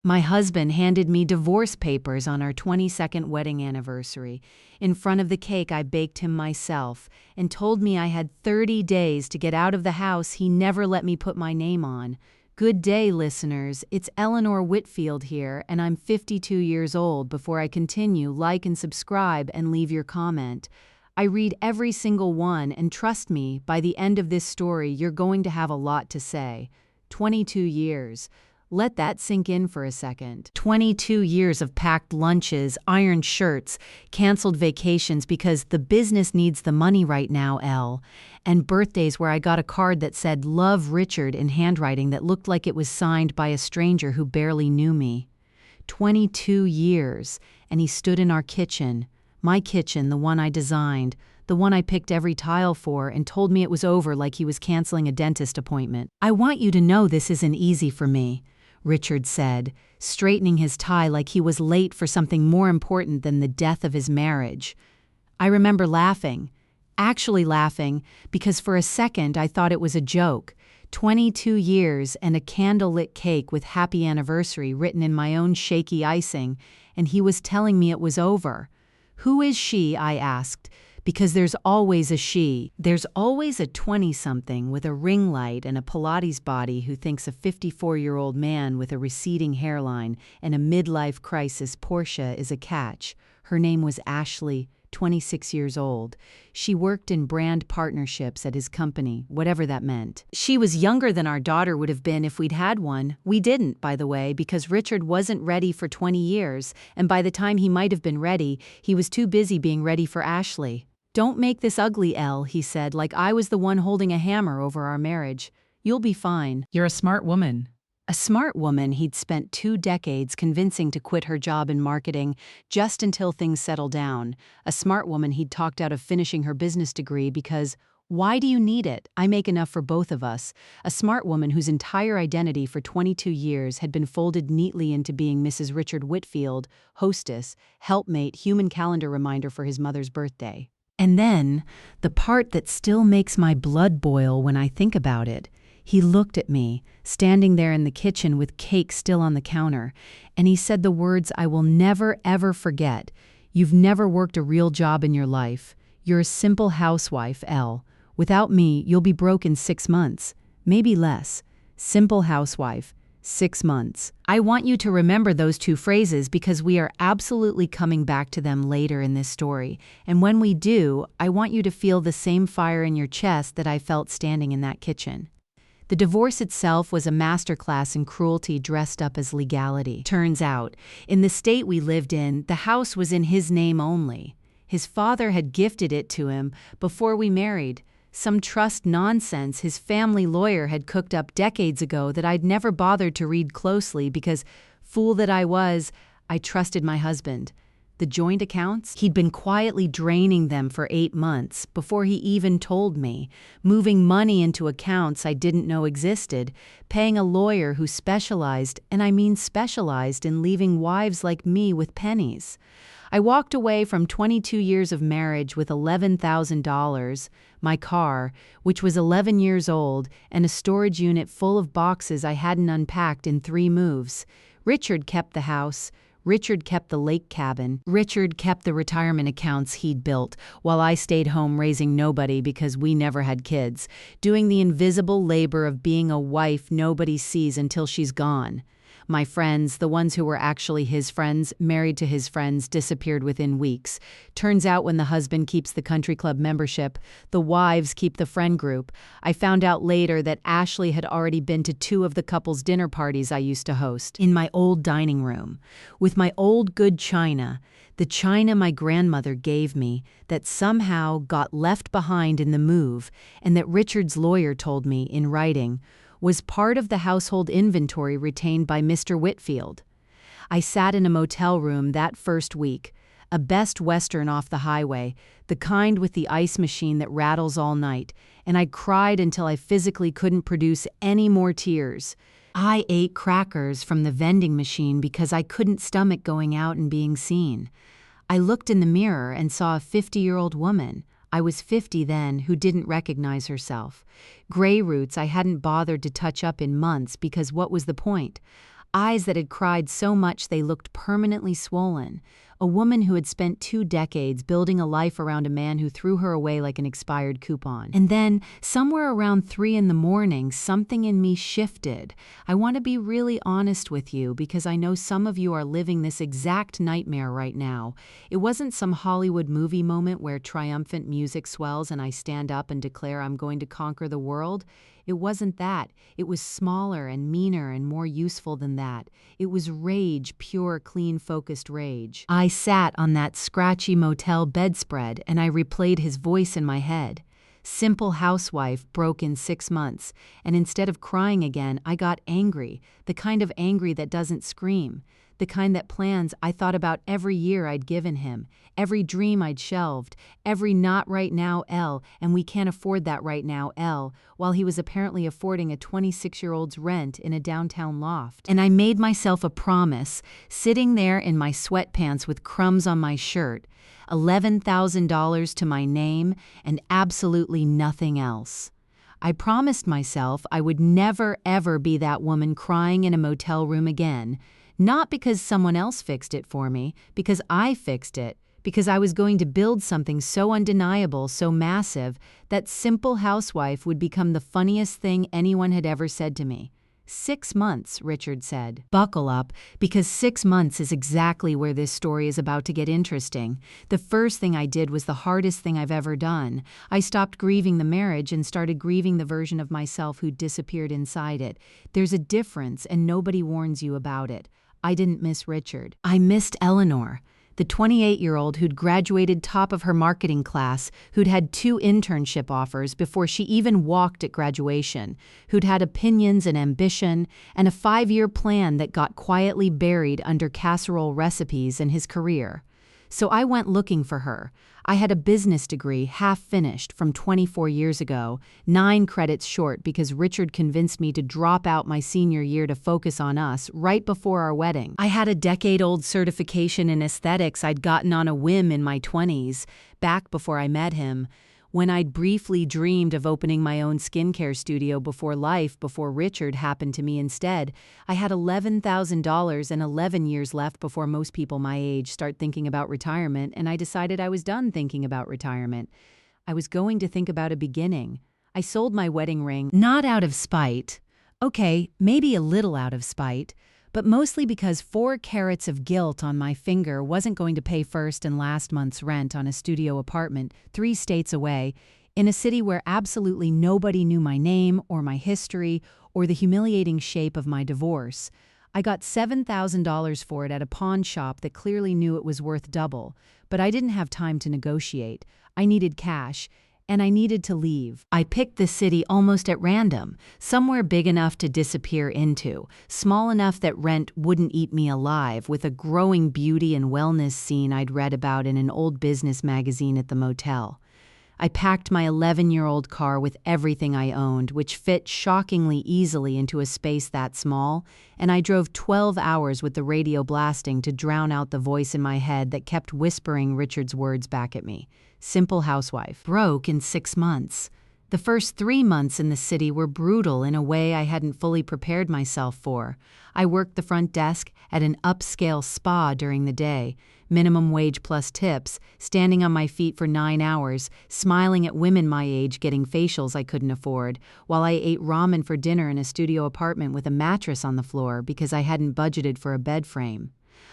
My husband handed me divorce papers on our 22nd wedding anniversary. In front of the cake, I baked him myself and told me I had 30 days to get out of the house he never let me put my name on. Good day, listeners. It's Eleanor Whitfield here, and I'm 52 years old. Before I continue, like and subscribe and leave your comment. I read every single one, and trust me, by the end of this story, you're going to have a lot to say. 22 years. Let that sink in for a second. 22 years of packed lunches, ironed shirts, canceled vacations because the business needs the money right now, Elle. And birthdays where I got a card that said, "Love Richard" in handwriting that looked like it was signed by a stranger who barely knew me. 22 years, and he stood in our kitchen. My kitchen, the one I designed, the one I picked every tile for, and told me it was over like he was canceling a dentist appointment. "I want you to know this isn't easy for me," Richard said, straightening his tie like he was late for something more important than the death of his marriage. I remember laughing, actually laughing, because for a second I thought it was a joke. 22 years and a candlelit cake with "Happy Anniversary" written in my own shaky icing, and he was telling me it was over. Who is she? I asked. Because there's always a she. There's always a 20-something with a ring light and a Pilates body who thinks a 54-year-old man with a receding hairline and a midlife crisis Porsche is a catch. Her name was Ashley, 26 years old. She worked in brand partnerships at his company, whatever that meant. She was younger than our daughter would have been if we'd had one. We didn't, by the way, because Richard wasn't ready for 20 years, and by the time he might have been ready, he was too busy being ready for Ashley. "Don't make this ugly, Elle," he said, like I was the one holding a hammer over our marriage. "You'll be fine." You're a smart woman. A smart woman he'd spent 2 decades convincing to quit her job in marketing just until things settled down. A smart woman he'd talked out of finishing her business degree because, why do you need it? I make enough for both of us. A smart woman whose entire identity for 22 years had been folded neatly into being Mrs. Richard Whitfield, hostess, helpmate, human calendar reminder for his mother's birthday. And then, the part that still makes my blood boil when I think about it, he looked at me, standing there in the kitchen with cake still on the counter, and he said the words I will never ever forget. "You've never worked a real job in your life. You're a simple housewife, Elle. Without me, you'll be broke in 6 months. Maybe less. Simple housewife. 6 months." I want you to remember those 2 phrases because we are absolutely coming back to them later in this story. And when we do, I want you to feel the same fire in your chest that I felt standing in that kitchen. The divorce itself was a masterclass in cruelty dressed up as legality. Turns out, in the state we lived in, the house was in his name only. His father had gifted it to him before we married. Some trust nonsense his family lawyer had cooked up decades ago that I'd never bothered to read closely because, fool that I was, I trusted my husband. The joint accounts? He'd been quietly draining them for 8 months before he even told me, moving money into accounts I didn't know existed, paying a lawyer who specialized, and I mean specialized, in leaving wives like me with pennies. I walked away from 22 years of marriage with $11,000, my car, which was 11 years old, and a storage unit full of boxes I hadn't unpacked in 3 moves. Richard kept the house. Richard kept the lake cabin. Richard kept the retirement accounts he'd built, while I stayed home raising nobody because we never had kids, doing the invisible labor of being a wife nobody sees until she's gone. My friends, the ones who were actually his friends, married to his friends, disappeared within weeks. Turns out when the husband keeps the country club membership, the wives keep the friend group. I found out later that Ashley had already been to 2 of the couple's dinner parties I used to host, in my old dining room, with my old good china, the china my grandmother gave me, that somehow got left behind in the move, and that Richard's lawyer told me, in writing, was part of the household inventory retained by Mr. Whitfield. I sat in a motel room that first week, a Best Western off the highway, the kind with the ice machine that rattles all night, and I cried until I physically couldn't produce any more tears. I ate crackers from the vending machine because I couldn't stomach going out and being seen. I looked in the mirror and saw a 50-year-old woman. I was 50 then, who didn't recognize herself. Gray roots I hadn't bothered to touch up in months because what was the point? eyes that had cried so much they looked permanently swollen, a woman who had spent 2 decades building a life around a man who threw her away like an expired coupon. And then, somewhere around 3 in the morning, something in me shifted. I want to be really honest with you because I know some of you are living this exact nightmare right now. It wasn't some Hollywood movie moment where triumphant music swells and I stand up and declare I'm going to conquer the world. It wasn't that. It was smaller and meaner and more useful than that. It was rage, pure, clean, focused rage. I sat on that scratchy motel bedspread and I replayed his voice in my head. Simple housewife broke in 6 months, and instead of crying again, I got angry, the kind of angry that doesn't scream. The kind that plans I thought about every year I'd given him, every dream I'd shelved, every not right now Elle, and we can't afford that right now Elle, while he was apparently affording a 26-year-old's rent in a downtown loft. And I made myself a promise, sitting there in my sweatpants with crumbs on my shirt, $11,000 to my name, and absolutely nothing else. I promised myself I would never ever be that woman crying in a motel room again. Not because someone else fixed it for me, because I fixed it, because I was going to build something so undeniable, so massive, that simple housewife would become the funniest thing anyone had ever said to me. 6 months, Richard said. Buckle up, because 6 months is exactly where this story is about to get interesting. The first thing I did was the hardest thing I've ever done. I stopped grieving the marriage and started grieving the version of myself who disappeared inside it. There's a difference, and nobody warns you about it. I didn't miss Richard. I missed Eleanor, the 28-year-old who'd graduated top of her marketing class, who'd had 2 internship offers before she even walked at graduation, who'd had opinions and ambition, and a 5-year plan that got quietly buried under casserole recipes in his career. So I went looking for her. I had a business degree, half finished, from 24 years ago, 9 credits short because Richard convinced me to drop out my senior year to focus on us right before our wedding. I had a decade-old certification in aesthetics I'd gotten on a whim in my 20s, back before I met him, when I'd briefly dreamed of opening my own skincare studio before Richard happened to me instead. I had $11,000 and 11 years left before most people my age start thinking about retirement, and I decided I was done thinking about retirement. I was going to think about a beginning. I sold my wedding ring, not out of spite. Okay, maybe a little out of spite, but mostly because 4 carats of guilt on my finger wasn't going to pay first and last month's rent on a studio apartment 3 states away, in a city where absolutely nobody knew my name or my history or the humiliating shape of my divorce. I got $7,000 for it at a pawn shop that clearly knew it was worth double, but I didn't have time to negotiate. I needed cash, and I needed to leave. I picked the city almost at random, somewhere big enough to disappear into, small enough that rent wouldn't eat me alive, with a growing beauty and wellness scene I'd read about in an old business magazine at the motel. I packed my 11-year-old car with everything I owned, which fit shockingly easily into a space that small, and I drove 12 hours with the radio blasting to drown out the voice in my head that kept whispering Richard's words back at me. Simple housewife. Broke in 6 months. The first 3 months in the city were brutal in a way I hadn't fully prepared myself for. I worked the front desk at an upscale spa during the day, minimum wage plus tips, standing on my feet for 9 hours, smiling at women my age getting facials I couldn't afford, while I ate ramen for dinner in a studio apartment with a mattress on the floor because I hadn't budgeted for a bed frame.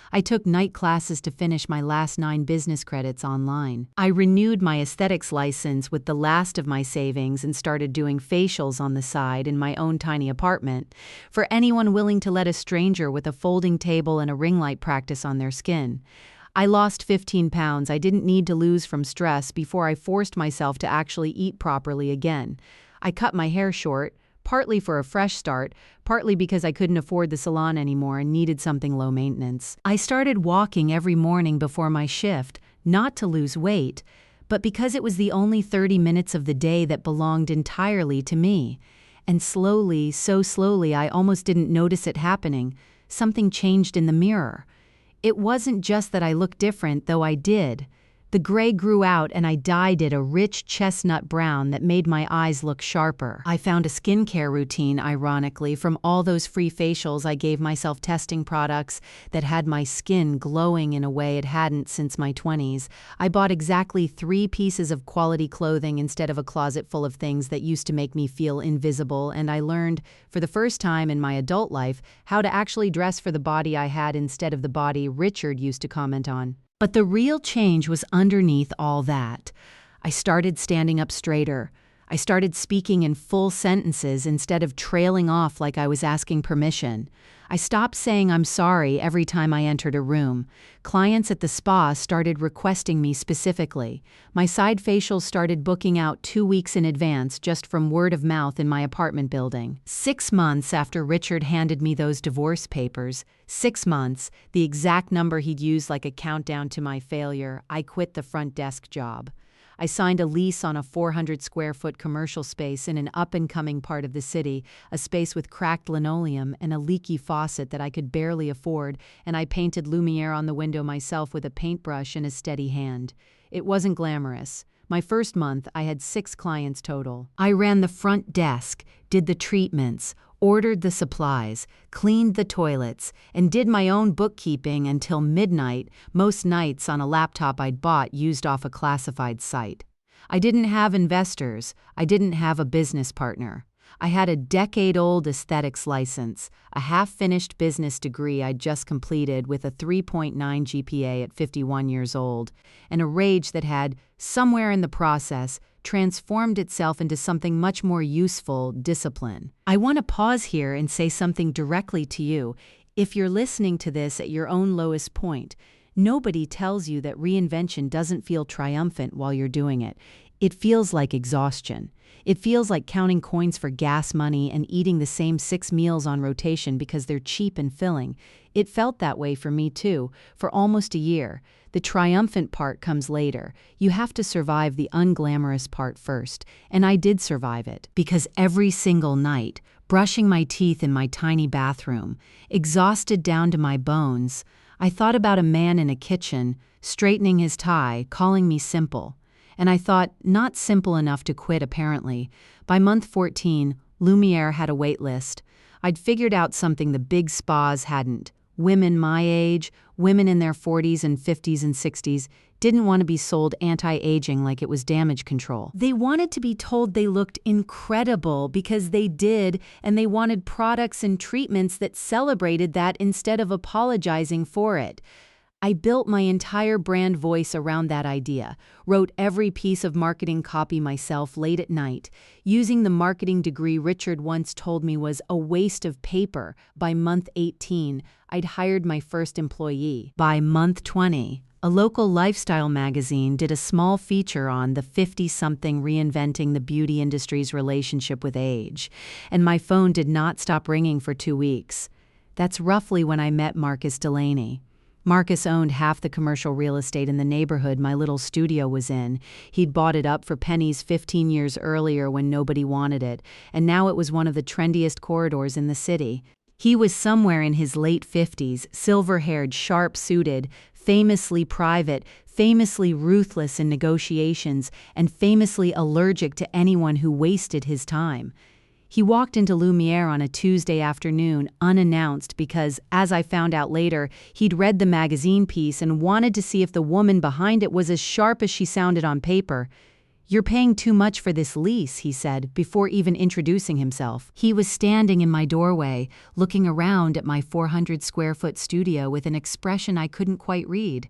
I took night classes to finish my last 9 business credits online. I renewed my aesthetics license with the last of my savings and started doing facials on the side in my own tiny apartment for anyone willing to let a stranger with a folding table and a ring light practice on their skin. I lost 15 pounds I didn't need to lose from stress before I forced myself to actually eat properly again. I cut my hair short, partly for a fresh start, partly because I couldn't afford the salon anymore and needed something low maintenance. I started walking every morning before my shift, not to lose weight, but because it was the only 30 minutes of the day that belonged entirely to me. And slowly, so slowly, I almost didn't notice it happening. Something changed in the mirror. It wasn't just that I looked different, though I did. The gray grew out and I dyed it a rich chestnut brown that made my eyes look sharper. I found a skincare routine, ironically, from all those free facials I gave myself, testing products that had my skin glowing in a way it hadn't since my 20s. I bought exactly 3 pieces of quality clothing instead of a closet full of things that used to make me feel invisible, and I learned, for the first time in my adult life, how to actually dress for the body I had instead of the body Richard used to comment on. But the real change was underneath all that. I started standing up straighter. I started speaking in full sentences instead of trailing off like I was asking permission. I stopped saying I'm sorry every time I entered a room. Clients at the spa started requesting me specifically. My side facials started booking out 2 weeks in advance just from word of mouth in my apartment building. 6 months after Richard handed me those divorce papers, 6 months, the exact number he'd used like a countdown to my failure, I quit the front desk job. I signed a lease on a 400-square-foot commercial space in an up-and-coming part of the city, a space with cracked linoleum and a leaky faucet that I could barely afford, and I painted Lumière on the window myself with a paintbrush and a steady hand. It wasn't glamorous. My first month, I had 6 clients total. I ran the front desk, did the treatments, ordered the supplies, cleaned the toilets, and did my own bookkeeping until midnight, most nights on a laptop I'd bought used off a classified site. I didn't have investors. I didn't have a business partner. I had a decade-old aesthetics license, a half-finished business degree I'd just completed with a 3.9 GPA at 51 years old, and a rage that had, somewhere in the process, transformed itself into something much more useful: discipline. I want to pause here and say something directly to you. If you're listening to this at your own lowest point, nobody tells you that reinvention doesn't feel triumphant while you're doing it. It feels like exhaustion. It feels like counting coins for gas money and eating the same 6 meals on rotation because they're cheap and filling. It felt that way for me too, for almost a year. The triumphant part comes later. You have to survive the unglamorous part first, and I did survive it. Because every single night, brushing my teeth in my tiny bathroom, exhausted down to my bones, I thought about a man in a kitchen, straightening his tie, calling me simple. And I thought, not simple enough to quit, apparently. By month 14, Lumière had a wait list. I'd figured out something the big spas hadn't. Women my age, women in their 40s and 50s and 60s, didn't want to be sold anti-aging like it was damage control. They wanted to be told they looked incredible because they did, and they wanted products and treatments that celebrated that instead of apologizing for it. I built my entire brand voice around that idea, wrote every piece of marketing copy myself late at night, using the marketing degree Richard once told me was a waste of paper. By month 18, I'd hired my first employee. By month 20, a local lifestyle magazine did a small feature on the 50-something reinventing the beauty industry's relationship with age, and my phone did not stop ringing for 2 weeks. That's roughly when I met Marcus Delaney. Marcus owned half the commercial real estate in the neighborhood my little studio was in. He'd bought it up for pennies 15 years earlier when nobody wanted it, and now it was one of the trendiest corridors in the city. He was somewhere in his late 50s, silver-haired, sharp-suited, famously private, famously ruthless in negotiations, and famously allergic to anyone who wasted his time. He walked into Lumière on a Tuesday afternoon, unannounced, because, as I found out later, he'd read the magazine piece and wanted to see if the woman behind it was as sharp as she sounded on paper. "You're paying too much for this lease," he said, before even introducing himself. He was standing in my doorway, looking around at my 400-square-foot studio with an expression I couldn't quite read.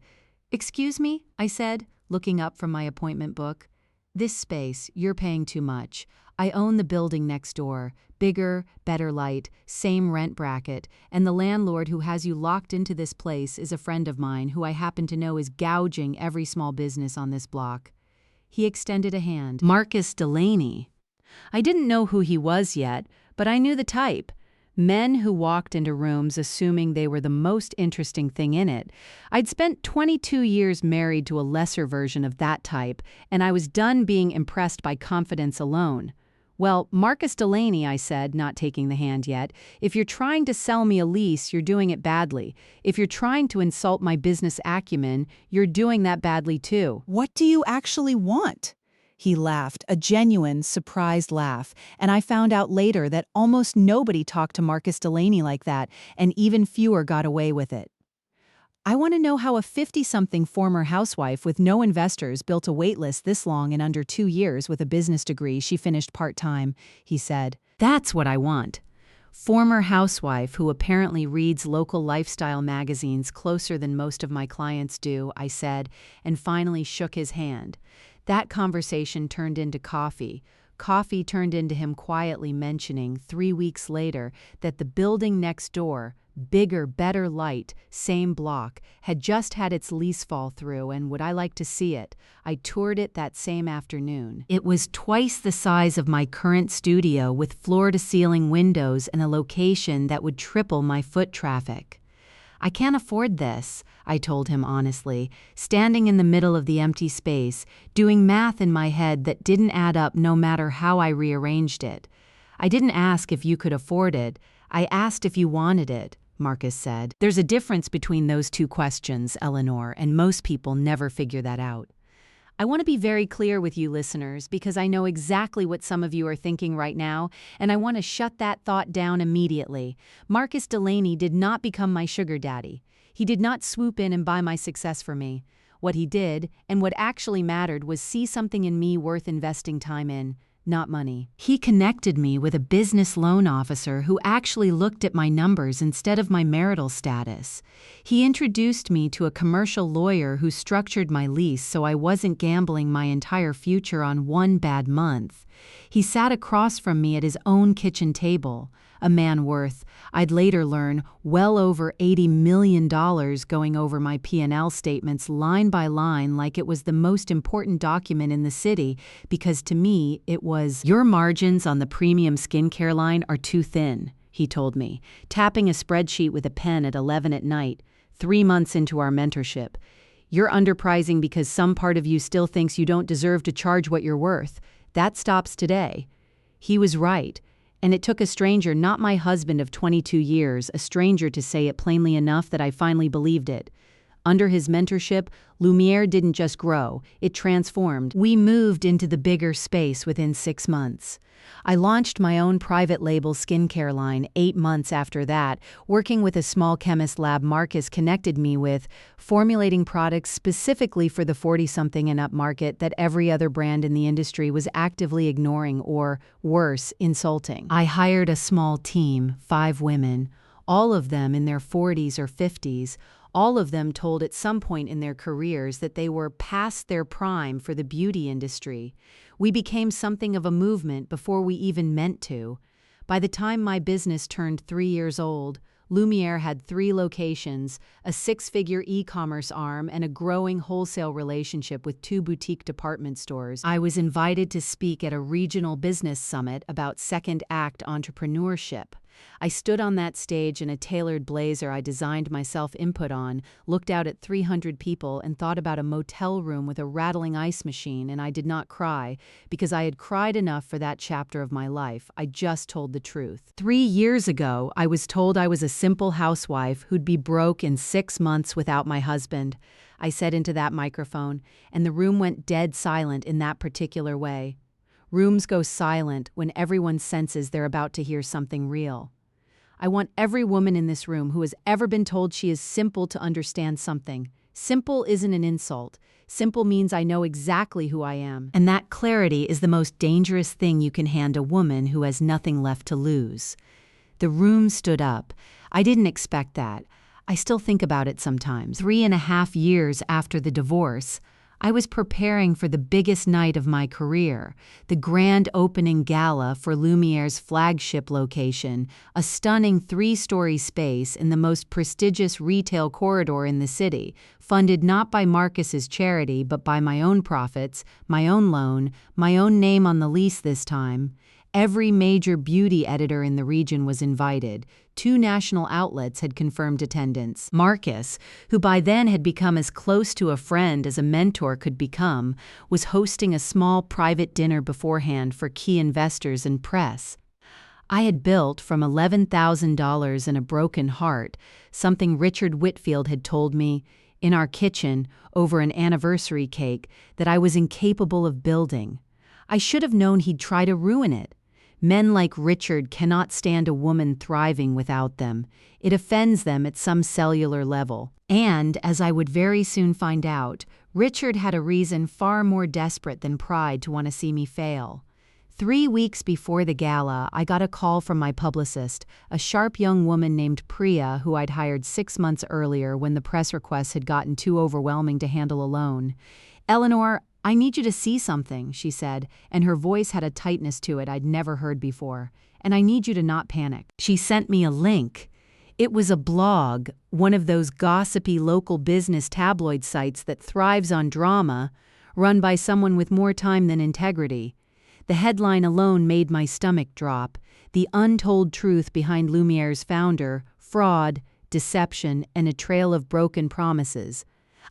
"Excuse me?" I said, looking up from my appointment book. "This space, you're paying too much. I own the building next door, bigger, better light, same rent bracket, and the landlord who has you locked into this place is a friend of mine who I happen to know is gouging every small business on this block." He extended a hand. Marcus Delaney. I didn't know who he was yet, but I knew the type. Men who walked into rooms assuming they were the most interesting thing in it. I'd spent 22 years married to a lesser version of that type, and I was done being impressed by confidence alone. Well, Marcus Delaney, I said, not taking the hand yet, if you're trying to sell me a lease, you're doing it badly. If you're trying to insult my business acumen, you're doing that badly too. What do you actually want? He laughed, a genuine, surprised laugh, and I found out later that almost nobody talked to Marcus Delaney like that, and even fewer got away with it. I want to know how a 50-something former housewife with no investors built a waitlist this long in under 2 years with a business degree she finished part-time, he said. That's what I want. Former housewife who apparently reads local lifestyle magazines closer than most of my clients do, I said, and finally shook his hand. That conversation turned into coffee. Coffee turned into him quietly mentioning 3 weeks later that the building next door, bigger, better light, same block, had just had its lease fall through, and would I like to see it? I toured it that same afternoon. It was twice the size of my current studio with floor-to-ceiling windows and a location that would triple my foot traffic. I can't afford this, I told him honestly, standing in the middle of the empty space, doing math in my head that didn't add up no matter how I rearranged it. I didn't ask if you could afford it, I asked if you wanted it, Marcus said. There's a difference between those two questions, Eleanor, and most people never figure that out. I want to be very clear with you listeners because I know exactly what some of you are thinking right now, and I want to shut that thought down immediately. Marcus Delaney did not become my sugar daddy. He did not swoop in and buy my success for me. What he did, and what actually mattered, was see something in me worth investing time in. Not money. He connected me with a business loan officer who actually looked at my numbers instead of my marital status. He introduced me to a commercial lawyer who structured my lease so I wasn't gambling my entire future on one bad month. He sat across from me at his own kitchen table, a man worth, I'd later learn, well over $80 million, going over my P&L statements line by line like it was the most important document in the city, because to me it was, "Your margins on the premium skincare line are too thin," he told me, tapping a spreadsheet with a pen at 11 at night, 3 months into our mentorship. "You're underpricing because some part of you still thinks you don't deserve to charge what you're worth. That stops today." He was right. And it took a stranger, not my husband of 22 years, a stranger to say it plainly enough that I finally believed it. Under his mentorship, Lumière didn't just grow, it transformed. We moved into the bigger space within 6 months. I launched my own private label skincare line 8 months after that, working with a small chemist lab Marcus connected me with, formulating products specifically for the 40-something and up market that every other brand in the industry was actively ignoring or, worse, insulting. I hired a small team, 5 women, all of them in their 40s or 50s, all of them told at some point in their careers that they were past their prime for the beauty industry. We became something of a movement before we even meant to. By the time my business turned 3 years old, Lumière had 3 locations, a 6-figure e-commerce arm, and a growing wholesale relationship with 2 boutique department stores. I was invited to speak at a regional business summit about second act entrepreneurship. I stood on that stage in a tailored blazer I designed myself input on, looked out at 300 people, and thought about a motel room with a rattling ice machine, and I did not cry, because I had cried enough for that chapter of my life. I just told the truth. 3 years ago, I was told I was a simple housewife who'd be broke in 6 months without my husband. I said into that microphone, and the room went dead silent in that particular way. Rooms go silent when everyone senses they're about to hear something real. I want every woman in this room who has ever been told she is simple to understand something. Simple isn't an insult. Simple means I know exactly who I am. And that clarity is the most dangerous thing you can hand a woman who has nothing left to lose. The room stood up. I didn't expect that. I still think about it sometimes. 3.5 years after the divorce, I was preparing for the biggest night of my career, the grand opening gala for Lumière's flagship location, a stunning 3-story space in the most prestigious retail corridor in the city, funded not by Marcus's charity but by my own profits, my own loan, my own name on the lease this time. Every major beauty editor in the region was invited. 2 national outlets had confirmed attendance. Marcus, who by then had become as close to a friend as a mentor could become, was hosting a small private dinner beforehand for key investors and press. I had built from $11,000 and a broken heart, something Richard Whitfield had told me, in our kitchen, over an anniversary cake, that I was incapable of building. I should have known he'd try to ruin it. Men like Richard cannot stand a woman thriving without them. It offends them at some cellular level. And, as I would very soon find out, Richard had a reason far more desperate than pride to want to see me fail. 3 weeks before the gala, I got a call from my publicist, a sharp young woman named Priya who I'd hired 6 months earlier when the press requests had gotten too overwhelming to handle alone. "Eleanor, I need you to see something," she said, and her voice had a tightness to it I'd never heard before. "And I need you to not panic." She sent me a link. It was a blog, one of those gossipy local business tabloid sites that thrives on drama, run by someone with more time than integrity. The headline alone made my stomach drop: "The untold truth behind Lumière's founder, fraud, deception, and a trail of broken promises."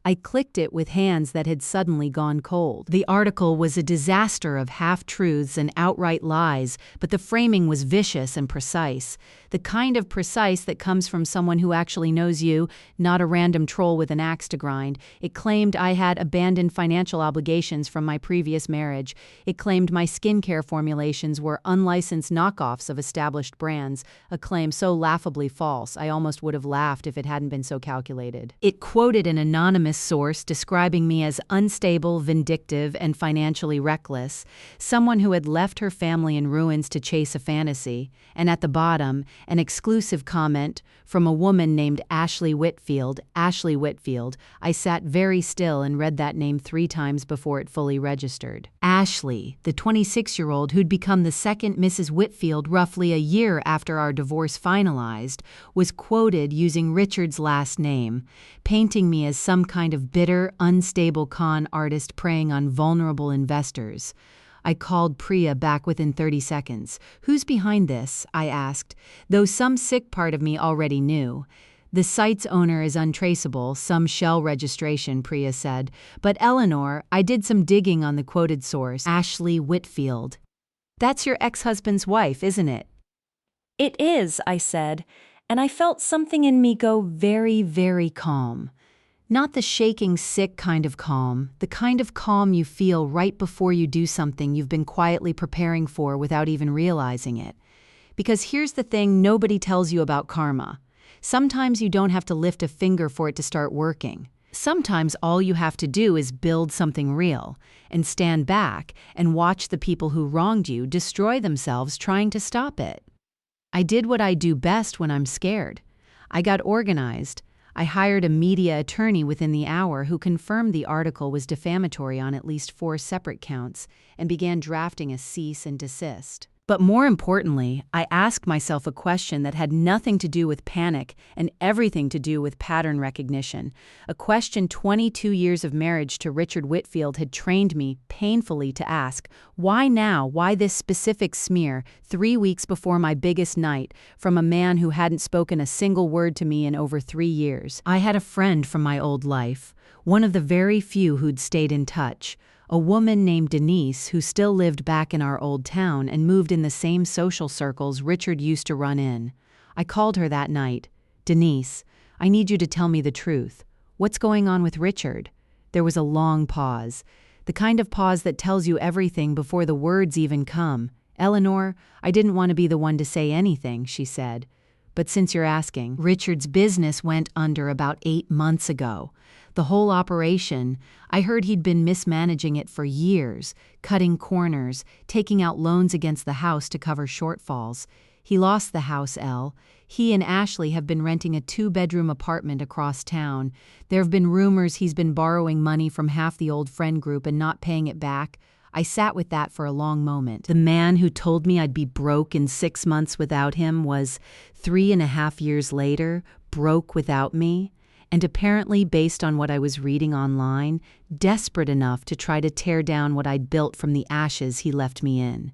I clicked it with hands that had suddenly gone cold. The article was a disaster of half-truths and outright lies, but the framing was vicious and precise. The kind of precise that comes from someone who actually knows you, not a random troll with an axe to grind. It claimed I had abandoned financial obligations from my previous marriage. It claimed my skincare formulations were unlicensed knockoffs of established brands, a claim so laughably false I almost would have laughed if it hadn't been so calculated. It quoted an anonymous source describing me as unstable, vindictive, and financially reckless, someone who had left her family in ruins to chase a fantasy, and at the bottom, an exclusive comment from a woman named Ashley Whitfield. Ashley Whitfield. I sat very still and read that name 3 times before it fully registered. Ashley, the 26-year-old who'd become the second Mrs. Whitfield roughly a year after our divorce finalized, was quoted using Richard's last name, painting me as some kind of bitter, unstable con artist preying on vulnerable investors. I called Priya back within 30 seconds. "Who's behind this?" I asked, though some sick part of me already knew. "The site's owner is untraceable, some shell registration," Priya said. "But Eleanor, I did some digging on the quoted source, Ashley Whitfield. That's your ex-husband's wife, isn't it?" "It is," I said, and I felt something in me go very, very calm. Not the shaking, sick kind of calm, the kind of calm you feel right before you do something you've been quietly preparing for without even realizing it. Because here's the thing nobody tells you about karma. Sometimes you don't have to lift a finger for it to start working. Sometimes all you have to do is build something real, and stand back and watch the people who wronged you destroy themselves trying to stop it. I did what I do best when I'm scared. I got organized. I hired a media attorney within the hour who confirmed the article was defamatory on at least 4 separate counts and began drafting a cease and desist. But more importantly, I asked myself a question that had nothing to do with panic and everything to do with pattern recognition, a question 22 years of marriage to Richard Whitfield had trained me painfully to ask: why now, why this specific smear 3 weeks before my biggest night from a man who hadn't spoken a single word to me in over 3 years? I had a friend from my old life, one of the very few who'd stayed in touch, a woman named Denise who still lived back in our old town and moved in the same social circles Richard used to run in. I called her that night. "Denise, I need you to tell me the truth. What's going on with Richard?" There was a long pause, the kind of pause that tells you everything before the words even come. "Eleanor, I didn't want to be the one to say anything," she said. "But since you're asking, Richard's business went under about 8 months ago. The whole operation, I heard he'd been mismanaging it for years, cutting corners, taking out loans against the house to cover shortfalls. He lost the house, Elle. He and Ashley have been renting a 2-bedroom apartment across town. There have been rumors he's been borrowing money from half the old friend group and not paying it back." I sat with that for a long moment. The man who told me I'd be broke in 6 months without him was, 3.5 years later, broke without me, and apparently, based on what I was reading online, desperate enough to try to tear down what I'd built from the ashes he left me in.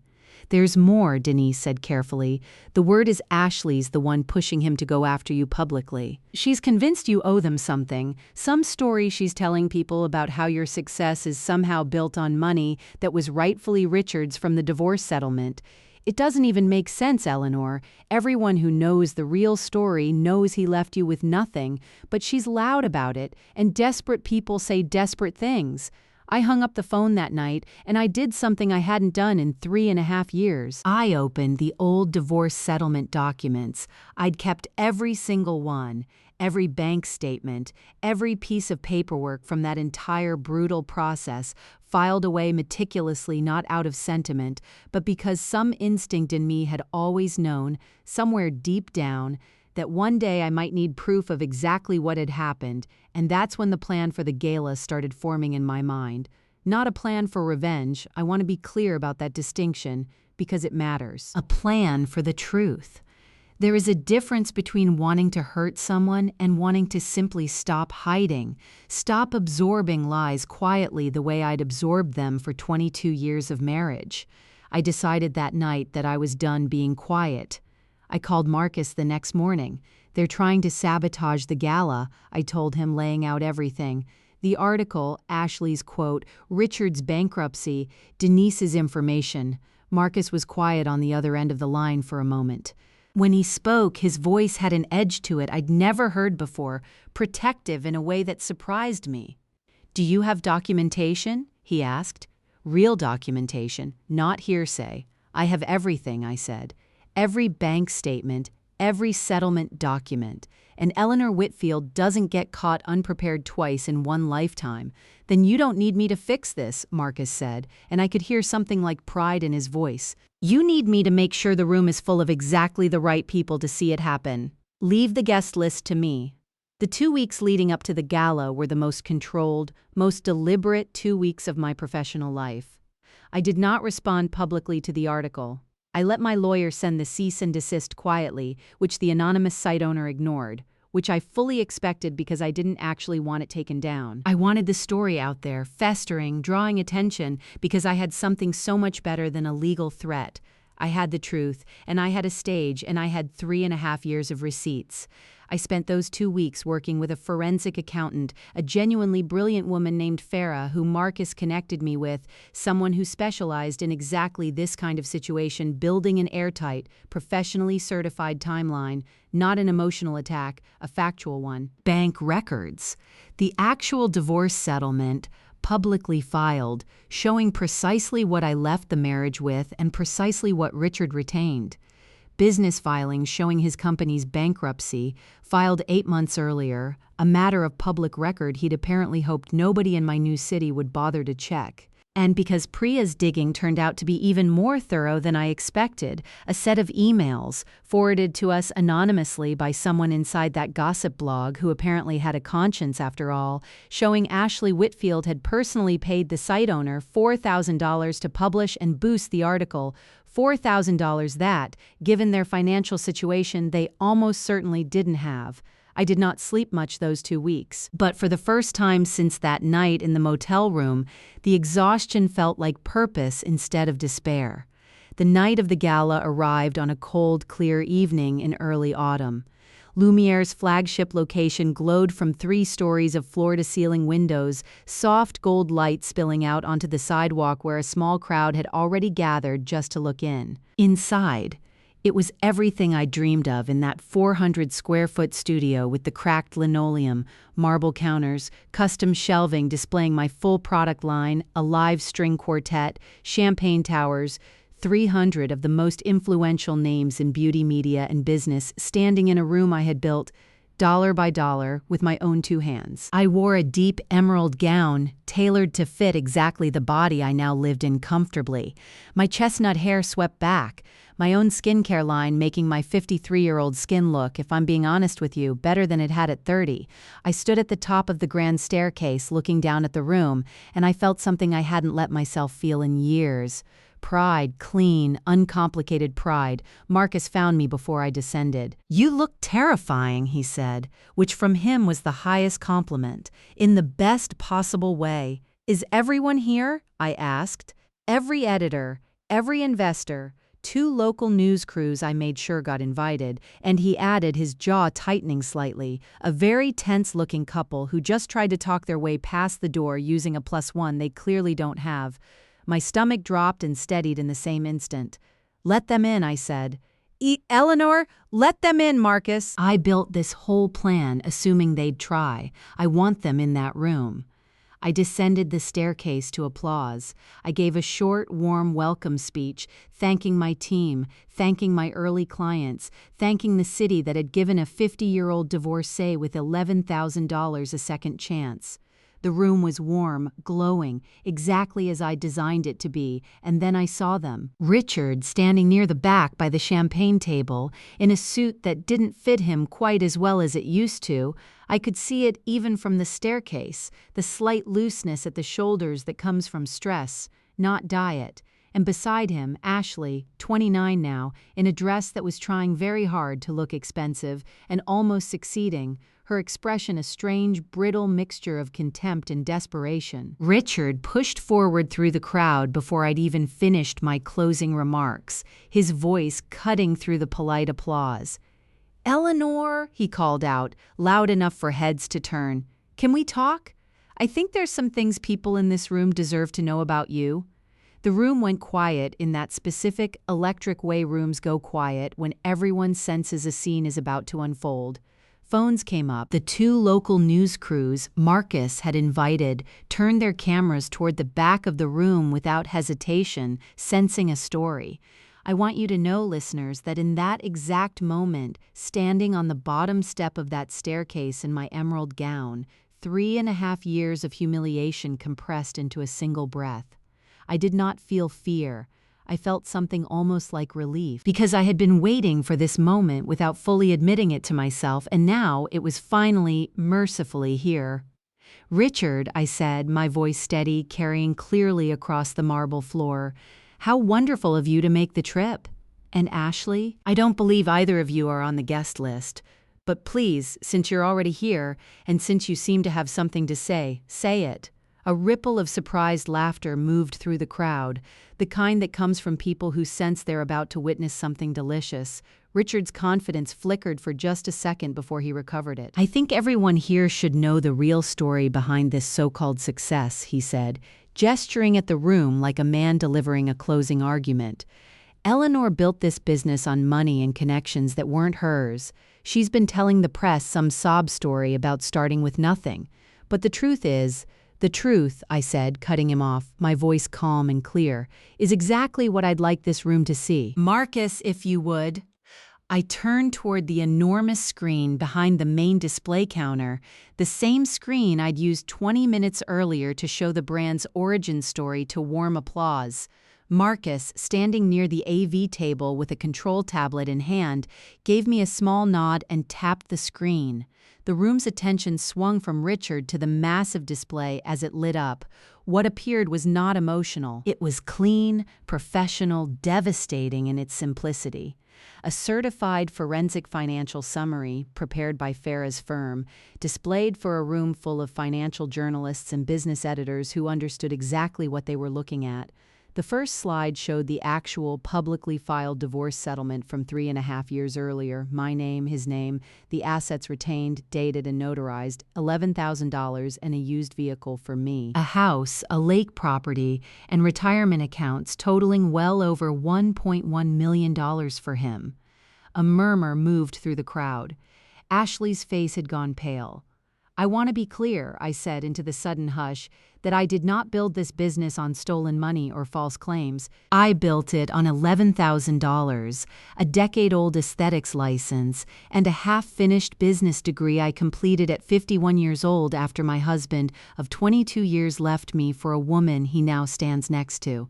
There's more, Denise said carefully. The word is Ashley's the one pushing him to go after you publicly. She's convinced you owe them something, some story she's telling people about how your success is somehow built on money that was rightfully Richard's from the divorce settlement. It doesn't even make sense, Eleanor. Everyone who knows the real story knows he left you with nothing, but she's loud about it, and desperate people say desperate things. I hung up the phone that night, and I did something I hadn't done in 3.5 years. I opened the old divorce settlement documents. I'd kept every single one, every bank statement, every piece of paperwork from that entire brutal process, filed away meticulously not out of sentiment, but because some instinct in me had always known, somewhere deep down, that one day I might need proof of exactly what had happened, and that's when the plan for the gala started forming in my mind. Not a plan for revenge, I want to be clear about that distinction, because it matters. A plan for the truth. There is a difference between wanting to hurt someone and wanting to simply stop hiding, stop absorbing lies quietly the way I'd absorbed them for 22 years of marriage. I decided that night that I was done being quiet. I called Marcus the next morning. They're trying to sabotage the gala, I told him, laying out everything. The article, Ashley's quote, Richard's bankruptcy, Denise's information. Marcus was quiet on the other end of the line for a moment. When he spoke, his voice had an edge to it I'd never heard before, protective in a way that surprised me. "Do you have documentation?" he asked. "Real documentation, not hearsay. I have everything," I said. Every bank statement, every settlement document. And Eleanor Whitfield doesn't get caught unprepared twice in one lifetime. "Then you don't need me to fix this," Marcus said, and I could hear something like pride in his voice. "You need me to make sure the room is full of exactly the right people to see it happen. Leave the guest list to me." The 2 weeks leading up to the gala were the most controlled, most deliberate 2 weeks of my professional life. I did not respond publicly to the article. I let my lawyer send the cease and desist quietly, which the anonymous site owner ignored, which I fully expected because I didn't actually want it taken down. I wanted the story out there, festering, drawing attention, because I had something so much better than a legal threat. I had the truth, and I had a stage, and I had 3.5 years of receipts. I spent those 2 weeks working with a forensic accountant, a genuinely brilliant woman named Farah who Marcus connected me with, someone who specialized in exactly this kind of situation, building an airtight, professionally certified timeline, not an emotional attack, a factual one. Bank records. The actual divorce settlement, publicly filed, showing precisely what I left the marriage with and precisely what Richard retained. Business filings showing his company's bankruptcy, filed 8 months earlier, a matter of public record he'd apparently hoped nobody in my new city would bother to check. And because Priya's digging turned out to be even more thorough than I expected, a set of emails, forwarded to us anonymously by someone inside that gossip blog who apparently had a conscience after all, showing Ashley Whitfield had personally paid the site owner $4,000 to publish and boost the article, $4,000 that, given their financial situation, they almost certainly didn't have. I did not sleep much those 2 weeks, but for the first time since that night in the motel room, the exhaustion felt like purpose instead of despair. The night of the gala arrived on a cold, clear evening in early autumn. Lumière's flagship location glowed from 3 stories of floor-to-ceiling windows, soft gold light spilling out onto the sidewalk where a small crowd had already gathered just to look in. Inside, it was everything I dreamed of in that 400-square-foot studio with the cracked linoleum, marble counters, custom shelving displaying my full product line, a live string quartet, champagne towers, 300 of the most influential names in beauty media and business standing in a room I had built, dollar by dollar, with my own 2 hands. I wore a deep emerald gown, tailored to fit exactly the body I now lived in comfortably. My chestnut hair swept back, my own skincare line making my 53-year-old skin look, if I'm being honest with you, better than it had at 30. I stood at the top of the grand staircase looking down at the room, and I felt something I hadn't let myself feel in years. Pride, clean, uncomplicated pride. Marcus found me before I descended. "You look terrifying," he said, which from him was the highest compliment, in the best possible way. "Is everyone here?" I asked. "Every editor, every investor, 2 local news crews I made sure got invited, and he added, his jaw tightening slightly, a very tense-looking couple who just tried to talk their way past the door using a +1 they clearly don't have. My stomach dropped and steadied in the same instant. "Let them in," I said. "Eleanor, let them in, Marcus." I built this whole plan assuming they'd try. I want them in that room. I descended the staircase to applause. I gave a short, warm welcome speech, thanking my team, thanking my early clients, thanking the city that had given a 50-year-old divorcee with $11,000 a second chance. The room was warm, glowing, exactly as I designed it to be, and then I saw them. Richard standing near the back by the champagne table, in a suit that didn't fit him quite as well as it used to. I could see it even from the staircase, the slight looseness at the shoulders that comes from stress, not diet. And beside him, Ashley, 29 now, in a dress that was trying very hard to look expensive and almost succeeding, her expression a strange, brittle mixture of contempt and desperation. Richard pushed forward through the crowd before I'd even finished my closing remarks, his voice cutting through the polite applause. "Eleanor," he called out, loud enough for heads to turn. "Can we talk? I think there's some things people in this room deserve to know about you." The room went quiet in that specific electric way rooms go quiet when everyone senses a scene is about to unfold. Phones came up. The 2 local news crews Marcus had invited turned their cameras toward the back of the room without hesitation, sensing a story. I want you to know, listeners, that in that exact moment, standing on the bottom step of that staircase in my emerald gown, 3.5 years of humiliation compressed into a single breath. I did not feel fear. I felt something almost like relief, because I had been waiting for this moment without fully admitting it to myself, and now it was finally, mercifully here. "Richard," I said, my voice steady, carrying clearly across the marble floor, "how wonderful of you to make the trip. And Ashley, I don't believe either of you are on the guest list. But please, since you're already here, and since you seem to have something to say it." A ripple of surprised laughter moved through the crowd, the kind that comes from people who sense they're about to witness something delicious. Richard's confidence flickered for just a second before he recovered it. "I think everyone here should know the real story behind this so-called success," he said, gesturing at the room like a man delivering a closing argument. "Eleanor built this business on money and connections that weren't hers. She's been telling the press some sob story about starting with nothing. But the truth is, the truth," I said, cutting him off, my voice calm and clear, "is exactly what I'd like this room to see. Marcus, if you would." I turned toward the enormous screen behind the main display counter, the same screen I'd used 20 minutes earlier to show the brand's origin story to warm applause. Marcus, standing near the AV table with a control tablet in hand, gave me a small nod and tapped the screen. The room's attention swung from Richard to the massive display as it lit up. What appeared was not emotional. It was clean, professional, devastating in its simplicity. A certified forensic financial summary, prepared by Farah's firm, displayed for a room full of financial journalists and business editors who understood exactly what they were looking at. The first slide showed the actual publicly filed divorce settlement from 3.5 years earlier, my name, his name, the assets retained, dated and notarized, $11,000 and a used vehicle for me. A house, a lake property, and retirement accounts totaling well over $1.1 million for him. A murmur moved through the crowd. Ashley's face had gone pale. "I want to be clear," I said into the sudden hush, "that I did not build this business on stolen money or false claims. I built it on $11,000, a decade-old aesthetics license, and a half-finished business degree I completed at 51 years old after my husband of 22 years left me for a woman he now stands next to."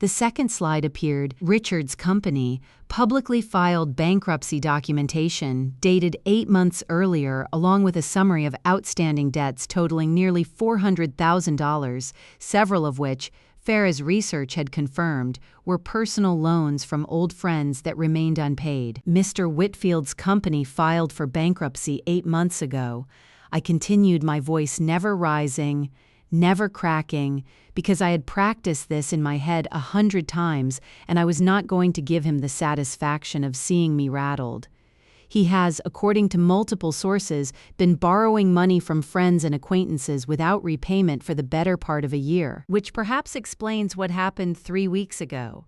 The second slide appeared. Richard's company publicly filed bankruptcy documentation dated 8 months earlier, along with a summary of outstanding debts totaling nearly $400,000, several of which, Farah's research had confirmed, were personal loans from old friends that remained unpaid. Mr. Whitfield's company filed for bankruptcy 8 months ago. I continued, my voice never rising, never cracking, because I had practiced this in my head 100 times, and I was not going to give him the satisfaction of seeing me rattled. He has, according to multiple sources, been borrowing money from friends and acquaintances without repayment for the better part of a year, which perhaps explains what happened 3 weeks ago.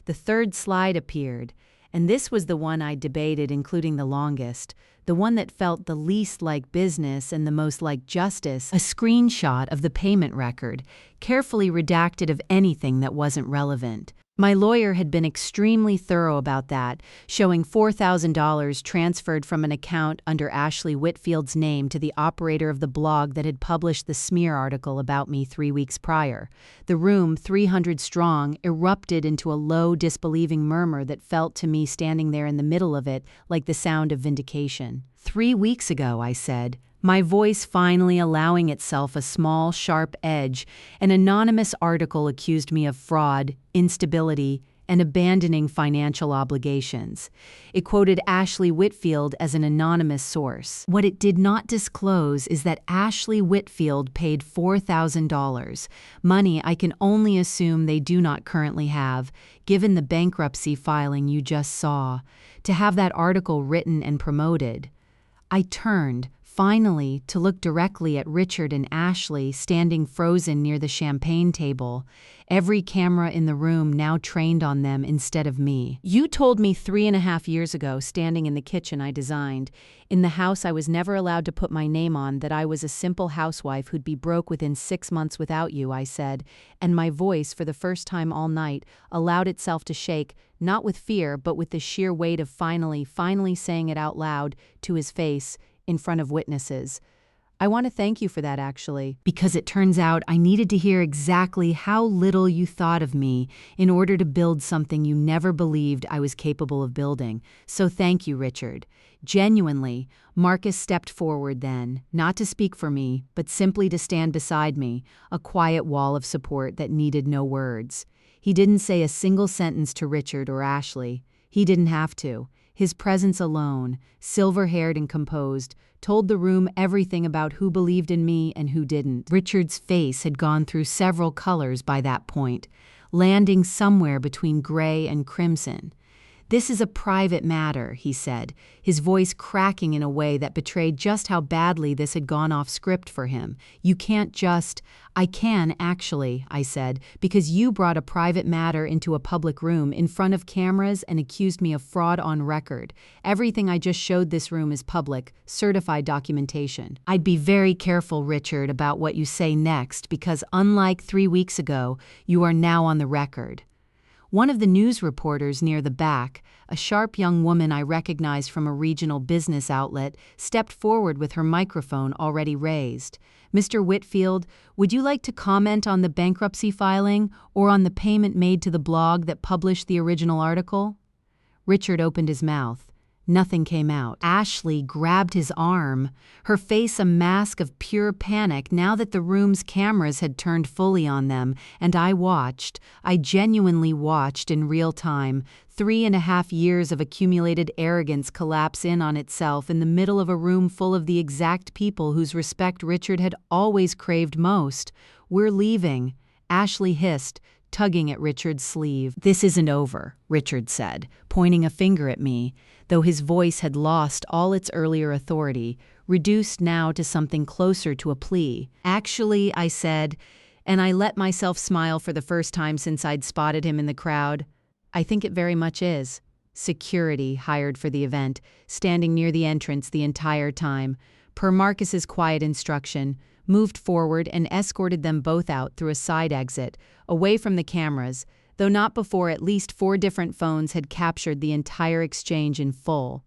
The third slide appeared, and this was the one I debated, including the longest, the one that felt the least like business and the most like justice, a screenshot of the payment record, carefully redacted of anything that wasn't relevant. My lawyer had been extremely thorough about that, showing $4,000 transferred from an account under Ashley Whitfield's name to the operator of the blog that had published the smear article about me 3 weeks prior. The room, 300 strong, erupted into a low, disbelieving murmur that felt to me standing there in the middle of it like the sound of vindication. 3 weeks ago, I said, my voice finally allowing itself a small, sharp edge, an anonymous article accused me of fraud, instability, and abandoning financial obligations. It quoted Ashley Whitfield as an anonymous source. What it did not disclose is that Ashley Whitfield paid $4,000, money I can only assume they do not currently have, given the bankruptcy filing you just saw, to have that article written and promoted. I turned, finally, to look directly at Richard and Ashley standing frozen near the champagne table, every camera in the room now trained on them instead of me. You told me 3.5 years ago, standing in the kitchen I designed, in the house I was never allowed to put my name on, that I was a simple housewife who'd be broke within 6 months without you, I said, and my voice, for the first time all night, allowed itself to shake, not with fear, but with the sheer weight of finally saying it out loud, to his face, in front of witnesses. I want to thank you for that, actually, because it turns out I needed to hear exactly how little you thought of me in order to build something you never believed I was capable of building. So thank you, Richard. Genuinely, Marcus stepped forward then, not to speak for me, but simply to stand beside me, a quiet wall of support that needed no words. He didn't say a single sentence to Richard or Ashley. He didn't have to. His presence alone, silver-haired and composed, told the room everything about who believed in me and who didn't. Richard's face had gone through several colors by that point, landing somewhere between gray and crimson. "This is a private matter," he said, his voice cracking in a way that betrayed just how badly this had gone off script for him. "You can't just—" "I can, actually," I said, "because you brought a private matter into a public room in front of cameras and accused me of fraud on record. Everything I just showed this room is public, certified documentation. I'd be very careful, Richard, about what you say next, because unlike 3 weeks ago, you are now on the record." One of the news reporters near the back, a sharp young woman I recognized from a regional business outlet, stepped forward with her microphone already raised. "Mr. Whitfield, would you like to comment on the bankruptcy filing or on the payment made to the blog that published the original article?" Richard opened his mouth. Nothing came out. Ashley grabbed his arm, her face a mask of pure panic now that the room's cameras had turned fully on them, and I genuinely watched in real time, 3.5 years of accumulated arrogance collapse in on itself in the middle of a room full of the exact people whose respect Richard had always craved most. "We're leaving," Ashley hissed, tugging at Richard's sleeve. "This isn't over," Richard said, pointing a finger at me, though his voice had lost all its earlier authority, reduced now to something closer to a plea. "Actually," I said, and I let myself smile for the first time since I'd spotted him in the crowd, "I think it very much is." Security, hired for the event, standing near the entrance the entire time, per Marcus's quiet instruction, moved forward and escorted them both out through a side exit, away from the cameras, though not before at least 4 different phones had captured the entire exchange in full.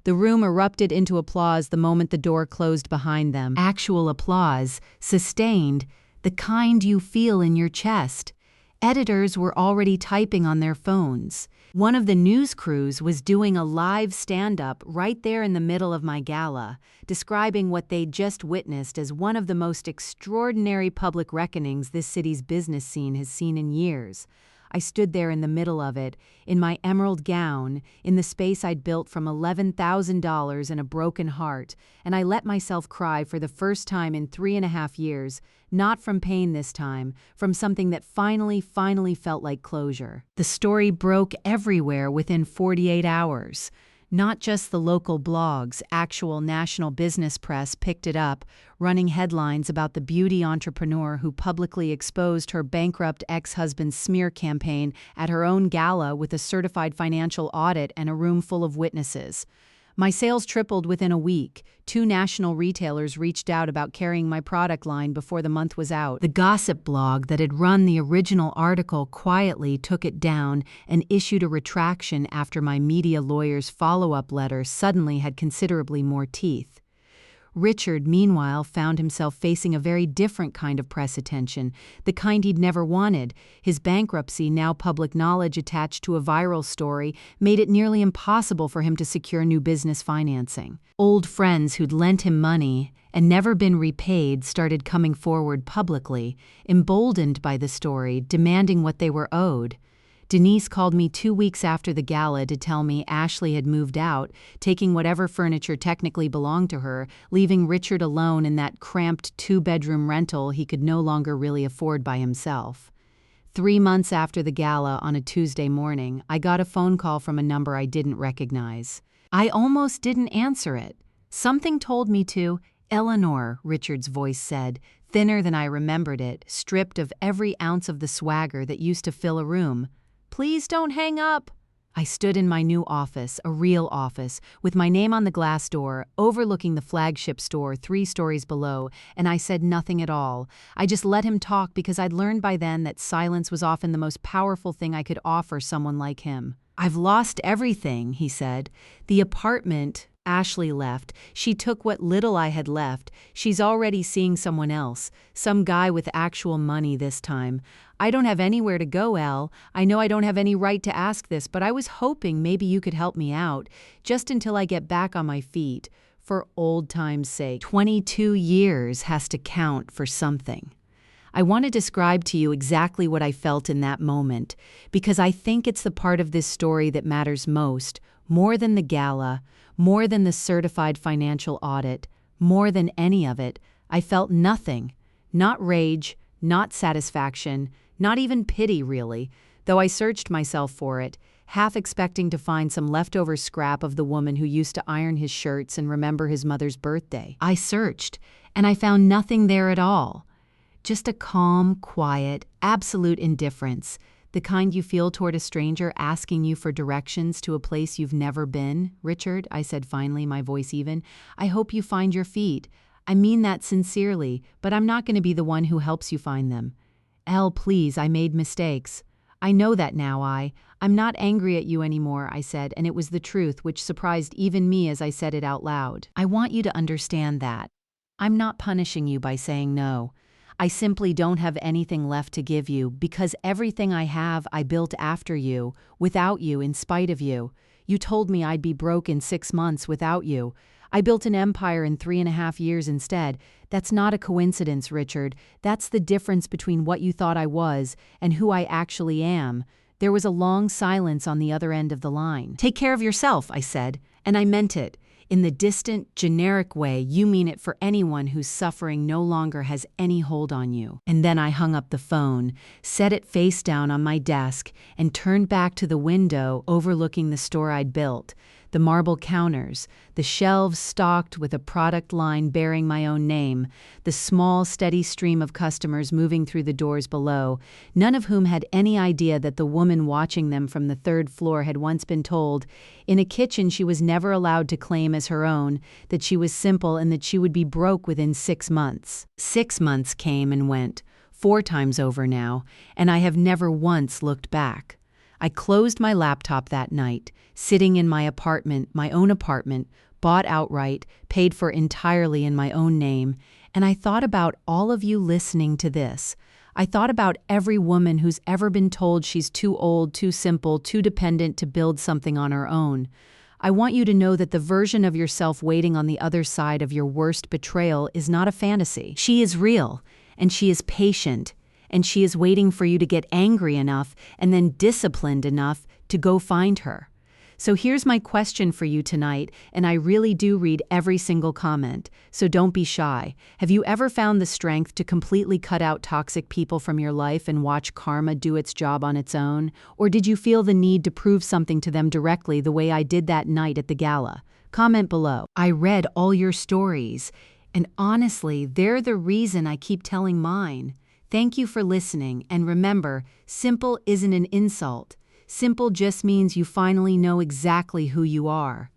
The room erupted into applause the moment the door closed behind them. Actual applause, sustained, the kind you feel in your chest. Editors were already typing on their phones. One of the news crews was doing a live stand-up right there in the middle of my gala, describing what they'd just witnessed as one of the most extraordinary public reckonings this city's business scene has seen in years. I stood there in the middle of it, in my emerald gown, in the space I'd built from $11,000 and a broken heart, and I let myself cry for the first time in 3.5 years, not from pain this time, from something that finally felt like closure. The story broke everywhere within 48 hours. Not just the local blogs, actual national business press picked it up, running headlines about the beauty entrepreneur who publicly exposed her bankrupt ex-husband's smear campaign at her own gala with a certified financial audit and a room full of witnesses. My sales tripled within a week. 2 national retailers reached out about carrying my product line before the month was out. The gossip blog that had run the original article quietly took it down and issued a retraction after my media lawyer's follow-up letter suddenly had considerably more teeth. Richard, meanwhile, found himself facing a very different kind of press attention, the kind he'd never wanted. His bankruptcy, now public knowledge attached to a viral story, made it nearly impossible for him to secure new business financing. Old friends who'd lent him money and never been repaid started coming forward publicly, emboldened by the story, demanding what they were owed. Denise called me 2 weeks after the gala to tell me Ashley had moved out, taking whatever furniture technically belonged to her, leaving Richard alone in that cramped 2-bedroom rental he could no longer really afford by himself. 3 months after the gala, on a Tuesday morning, I got a phone call from a number I didn't recognize. I almost didn't answer it. Something told me to. "Eleanor," Richard's voice said, thinner than I remembered it, stripped of every ounce of the swagger that used to fill a room. "Please don't hang up." I stood in my new office, a real office, with my name on the glass door, overlooking the flagship store 3 stories below, and I said nothing at all. I just let him talk because I'd learned by then that silence was often the most powerful thing I could offer someone like him. "I've lost everything," he said. "The apartment Ashley left. She took what little I had left. She's already seeing someone else, some guy with actual money this time. I don't have anywhere to go, Elle. I know I don't have any right to ask this, but I was hoping maybe you could help me out, just until I get back on my feet. For old time's sake. 22 years has to count for something." I want to describe to you exactly what I felt in that moment, because I think it's the part of this story that matters most, more than the gala, more than the certified financial audit, more than any of it. I felt nothing. Not rage, not satisfaction, not even pity, really, though I searched myself for it, half expecting to find some leftover scrap of the woman who used to iron his shirts and remember his mother's birthday. I searched, and I found nothing there at all. Just a calm, quiet, absolute indifference, the kind you feel toward a stranger asking you for directions to a place you've never been. "Richard," I said finally, my voice even, "I hope you find your feet. I mean that sincerely, but I'm not going to be the one who helps you find them. Elle, please, I made mistakes. I know that now. I'm not angry at you anymore," I said, and it was the truth, which surprised even me as I said it out loud. "I want you to understand that. I'm not punishing you by saying no. I simply don't have anything left to give you, because everything I have I built after you, without you, in spite of you. You told me I'd be broke in 6 months without you. I built an empire in 3.5 years instead. That's not a coincidence, Richard. That's the difference between what you thought I was and who I actually am." There was a long silence on the other end of the line. "Take care of yourself," I said, and I meant it. In the distant, generic way you mean it for anyone whose suffering no longer has any hold on you. And then I hung up the phone, set it face down on my desk, and turned back to the window overlooking the store I'd built. The marble counters, the shelves stocked with a product line bearing my own name, the small, steady stream of customers moving through the doors below, none of whom had any idea that the woman watching them from the 3rd floor had once been told, in a kitchen she was never allowed to claim as her own, that she was simple and that she would be broke within 6 months. 6 months came and went, 4 times over now, and I have never once looked back. I closed my laptop that night, sitting in my apartment, my own apartment, bought outright, paid for entirely in my own name, and I thought about all of you listening to this. I thought about every woman who's ever been told she's too old, too simple, too dependent to build something on her own. I want you to know that the version of yourself waiting on the other side of your worst betrayal is not a fantasy. She is real, and she is patient, and she is waiting for you to get angry enough and then disciplined enough to go find her. So here's my question for you tonight, and I really do read every single comment, so don't be shy. Have you ever found the strength to completely cut out toxic people from your life and watch karma do its job on its own? Or did you feel the need to prove something to them directly the way I did that night at the gala? Comment below. I read all your stories, and honestly, they're the reason I keep telling mine. Thank you for listening, and remember, simple isn't an insult. Simple just means you finally know exactly who you are.